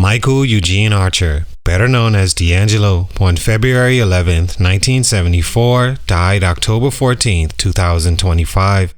Michael Eugene Archer, better known as D'Angelo, born February 11, 1974, died October 14, 2025.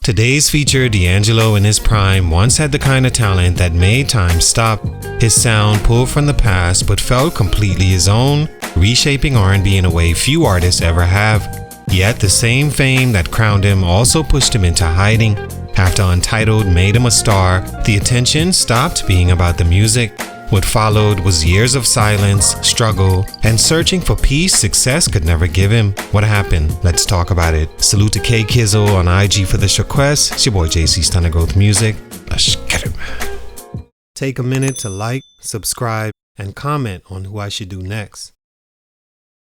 Today's feature, D'Angelo in his prime, once had the kind of talent that made time stop. His sound pulled from the past but felt completely his own, reshaping R&B in a way few artists ever have. Yet the same fame that crowned him also pushed him into hiding. After Untitled made him a star, the attention stopped being about the music. What followed was years of silence, struggle, and searching for peace success could never give him. What happened? Let's talk about it. Salute to K Kizzle on IG for this request. It's your boy JC Stunted Growth Music. Let's get it, man. Take a minute to like, subscribe, and comment on who I should do next.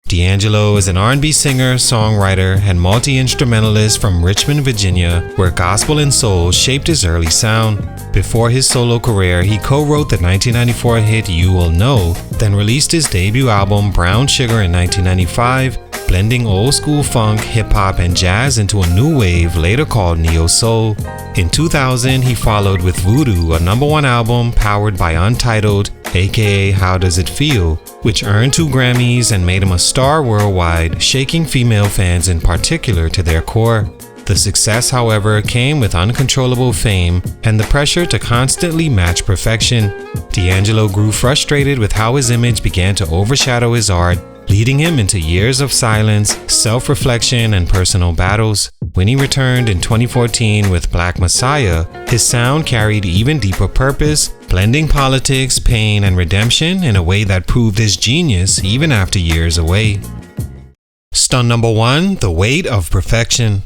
D'Angelo is an R&B singer, songwriter, and multi-instrumentalist from Richmond, Virginia, where gospel and soul shaped his early sound. Before his solo career, he co-wrote the 1994 hit You Will Know, then released his debut album Brown Sugar in 1995, blending old-school funk, hip-hop, and jazz into a new wave later called neo-soul. In 2000, he followed with Voodoo, a #1 album powered by Untitled, aka How Does It Feel, which earned 2 Grammys and made him a star worldwide, shaking female fans in particular to their core. The success, however, came with uncontrollable fame and the pressure to constantly match perfection. D'Angelo grew frustrated with how his image began to overshadow his art, leading him into years of silence, self-reflection, and personal battles. When he returned in 2014 with Black Messiah, his sound carried even deeper purpose, blending politics, pain, and redemption in a way that proved his genius even after years away. Stunt number 1, The Weight of Perfection.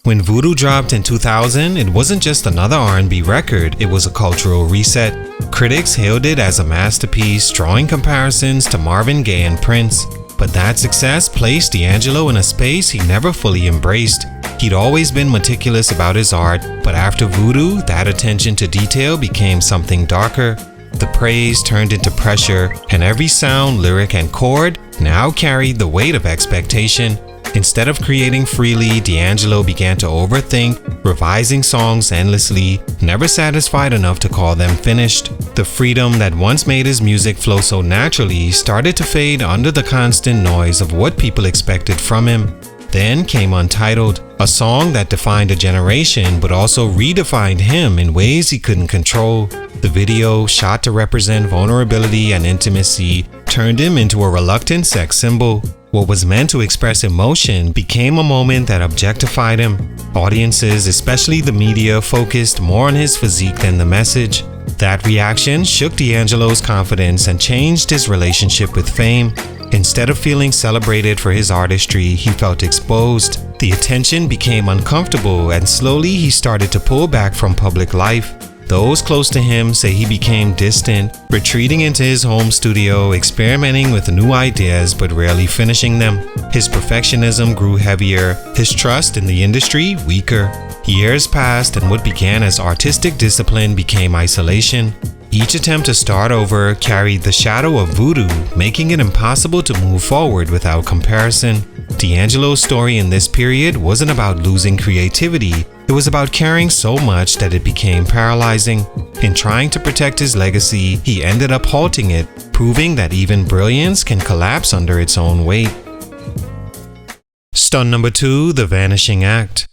When Voodoo dropped in 2000, it wasn't just another R&B record, it was a cultural reset. Critics hailed it as a masterpiece, drawing comparisons to Marvin Gaye and Prince. But that success placed D'Angelo in a space he never fully embraced. He'd always been meticulous about his art, but after Voodoo, that attention to detail became something darker. The praise turned into pressure, and every sound, lyric, and chord now carried the weight of expectation. Instead of creating freely, D'Angelo began to overthink, revising songs endlessly, never satisfied enough to call them finished. The freedom that once made his music flow so naturally started to fade under the constant noise of what people expected from him. Then came Untitled, a song that defined a generation but also redefined him in ways he couldn't control. The video, shot to represent vulnerability and intimacy, turned him into a reluctant sex symbol. What was meant to express emotion became a moment that objectified him. Audiences, especially the media, focused more on his physique than the message. That reaction shook D'Angelo's confidence and changed his relationship with fame. Instead of feeling celebrated for his artistry, he felt exposed. The attention became uncomfortable, and slowly he started to pull back from public life. Those close to him say he became distant, retreating into his home studio, experimenting with new ideas but rarely finishing them. His perfectionism grew heavier, his trust in the industry weaker. Years passed, and what began as artistic discipline became isolation. Each attempt to start over carried the shadow of Voodoo, making it impossible to move forward without comparison. D'Angelo's story in this period wasn't about losing creativity. It was about caring so much that it became paralyzing. In trying to protect his legacy, he ended up halting it, proving that even brilliance can collapse under its own weight. Stunt number 2, The Vanishing Act.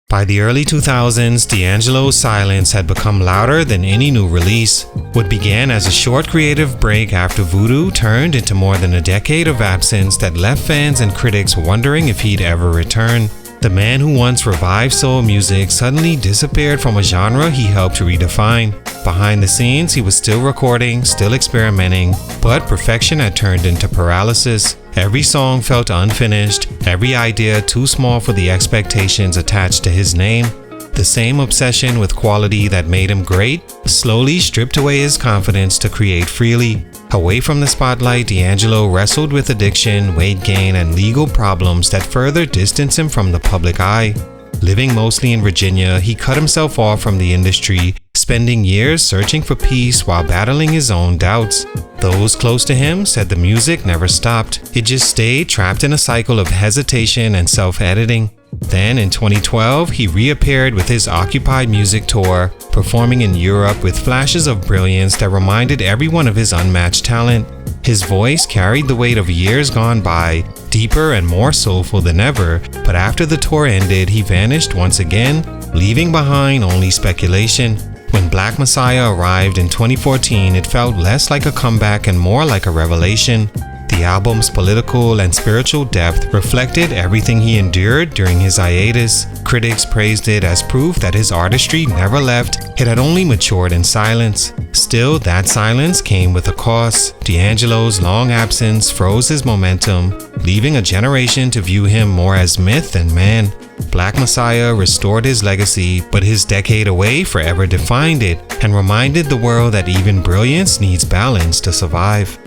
By the early 2000s, D'Angelo's silence had become louder than any new release. What began as a short creative break after Voodoo turned into more than a decade of absence that left fans and critics wondering if he'd ever return. The man who once revived soul music suddenly disappeared from a genre he helped to redefine. Behind the scenes, he was still recording, still experimenting, but perfection had turned into paralysis. Every song felt unfinished, every idea too small for the expectations attached to his name. The same obsession with quality that made him great slowly stripped away his confidence to create freely. Away from the spotlight, D'Angelo wrestled with addiction, weight gain, and legal problems that further distanced him from the public eye. Living mostly in Virginia, he cut himself off from the industry, spending years searching for peace while battling his own doubts. Those close to him said the music never stopped. It just stayed trapped in a cycle of hesitation and self-editing. Then in 2012, he reappeared with his Occupied Music Tour, performing in Europe with flashes of brilliance that reminded everyone of his unmatched talent. His voice carried the weight of years gone by, deeper and more soulful than ever, but after the tour ended, he vanished once again, leaving behind only speculation. When Black Messiah arrived in 2014, it felt less like a comeback and more like a revelation. The album's political and spiritual depth reflected everything he endured during his hiatus. Critics praised it as proof that his artistry never left, it had only matured in silence. Still, that silence came with a cost. D'Angelo's long absence froze his momentum, leaving a generation to view him more as myth than man. Black Messiah restored his legacy, but his decade away forever defined it and reminded the world that even brilliance needs balance to survive.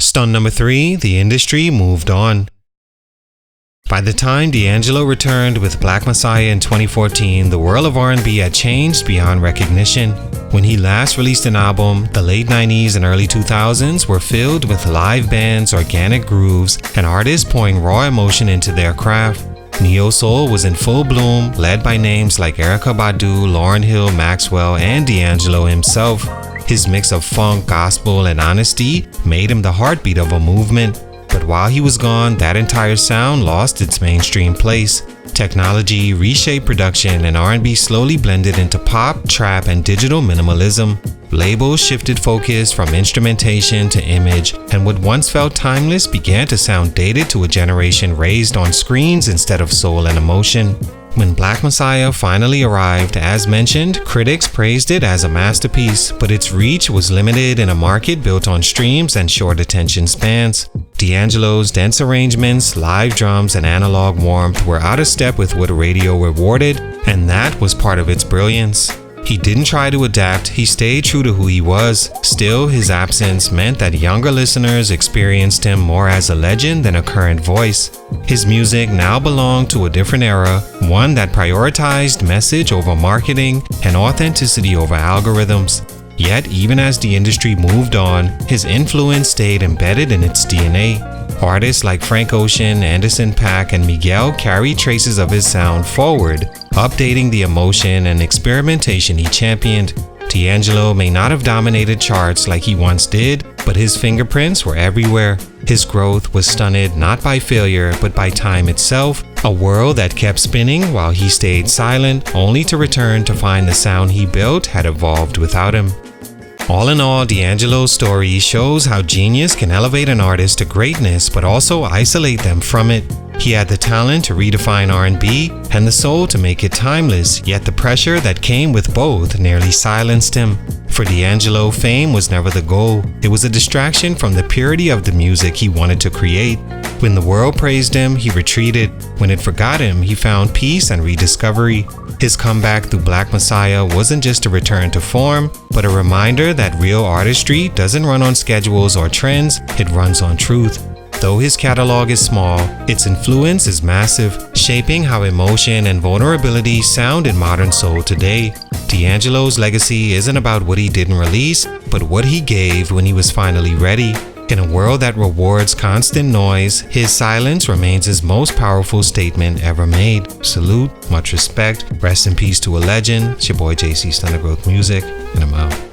Stunt number 3, the industry moved on. By the time D'Angelo returned with Black Messiah in 2014, the world of R&B had changed beyond recognition. When he last released an album, the late 90s and early 2000s were filled with live bands, organic grooves, and artists pouring raw emotion into their craft. Neo-soul was in full bloom, led by names like Erykah Badu, Lauryn Hill, Maxwell, and D'Angelo himself. His mix of funk, gospel, and honesty made him the heartbeat of a movement. But while he was gone, that entire sound lost its mainstream place. Technology reshaped production, and R&B slowly blended into pop, trap, and digital minimalism. Labels shifted focus from instrumentation to image, and what once felt timeless began to sound dated to a generation raised on screens instead of soul and emotion. When Black Messiah finally arrived, as mentioned, critics praised it as a masterpiece, but its reach was limited in a market built on streams and short attention spans. D'Angelo's dense arrangements, live drums, and analog warmth were out of step with what radio rewarded, and that was part of its brilliance. He didn't try to adapt, he stayed true to who he was. Still, his absence meant that younger listeners experienced him more as a legend than a current voice. His music now belonged to a different era, one that prioritized message over marketing and authenticity over algorithms. Yet, even as the industry moved on, his influence stayed embedded in its DNA. Artists like Frank Ocean, Anderson .Paak, and Miguel carried traces of his sound forward, updating the emotion and experimentation he championed. D'Angelo may not have dominated charts like he once did, but his fingerprints were everywhere. His growth was stunted not by failure, but by time itself, a world that kept spinning while he stayed silent, only to return to find the sound he built had evolved without him. All in all, D'Angelo's story shows how genius can elevate an artist to greatness but also isolate them from it. He had the talent to redefine R&B and the soul to make it timeless, yet the pressure that came with both nearly silenced him. For D'Angelo, fame was never the goal. It was a distraction from the purity of the music he wanted to create. When the world praised him, he retreated. When it forgot him, he found peace and rediscovery. His comeback through Black Messiah wasn't just a return to form, but a reminder that real artistry doesn't run on schedules or trends, it runs on truth. Though his catalog is small, its influence is massive, shaping how emotion and vulnerability sound in modern soul today. D'Angelo's legacy isn't about what he didn't release, but what he gave when he was finally ready. In a world that rewards constant noise, his silence remains his most powerful statement ever made. Salute, much respect, rest in peace to a legend. It's your boy JC, Stunted Growth Music, and I'm out.